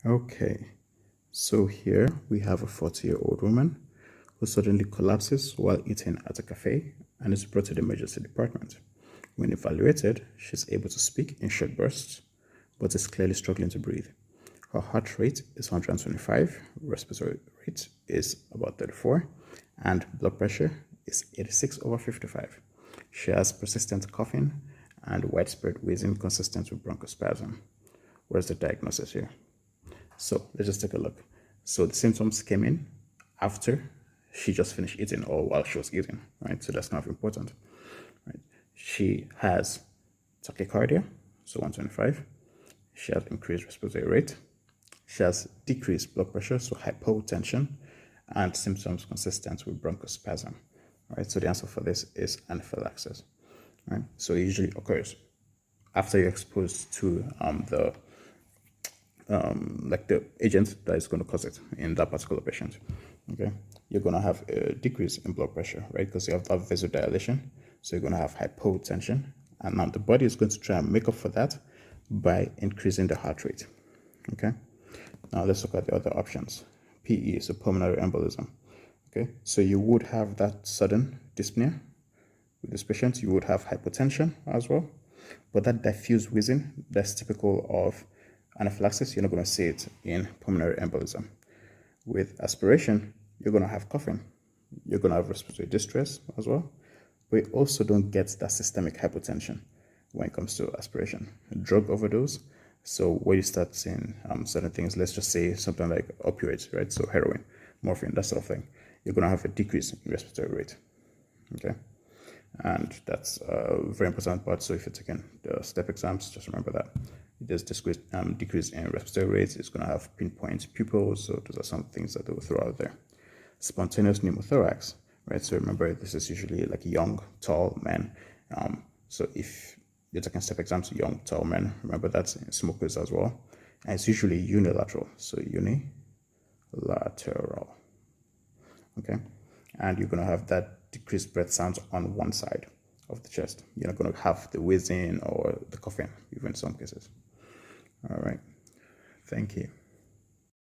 Okay, so here we have a 40-year-old woman who suddenly collapses while eating at a cafe and is brought to the emergency department. When evaluated, she's able to speak in short bursts, but is clearly struggling to breathe. Her heart rate is 125, respiratory rate is about 34, and blood pressure is 86/55. She has persistent coughing and widespread wheezing consistent with bronchospasm. Where's the diagnosis here? So let's just take a look. So the symptoms came in after she just finished eating or while she was eating, right? So that's kind of important, right? She has tachycardia, so 125. She has increased respiratory rate. She has decreased blood pressure, so hypotension, and symptoms consistent with bronchospasm, right? So the answer for this is anaphylaxis, right? So it usually occurs after you're exposed to the agent that is going to cause it in that particular patient. Okay, you're going to have a decrease in blood pressure, right? Because you have that vasodilation, so you're going to have hypotension, and now the body is going to try and make up for that by increasing the heart rate. Okay, now let's look at the other options. PE, so pulmonary embolism. Okay, so you would have that sudden dyspnea with this patient. You would have hypotension as well, but that diffuse wheezing, that's typical of anaphylaxis. You're not going to see it in pulmonary embolism. With aspiration, you're going to have coughing. You're going to have respiratory distress as well. But you also don't get that systemic hypotension when it comes to aspiration. Drug overdose. So where you start seeing certain things, let's just say something like opioids, right? So heroin, morphine, that sort of thing. You're going to have a decrease in respiratory rate. Okay. And that's a very important part. So if you're taking the STEP exams, just remember that. There's decrease in respiratory rates. It's going to have pinpoint pupils. So those are some things that they will throw out there. Spontaneous pneumothorax, right? So remember, this is usually like young, tall men. So if you're taking STEP exams, young, tall men, remember that's smokers as well. And it's usually unilateral. So unilateral. Okay. And you're going to have that decreased breath sounds on one side of the chest. You're not going to have the wheezing or the coughing, even in some cases. All right. Thank you.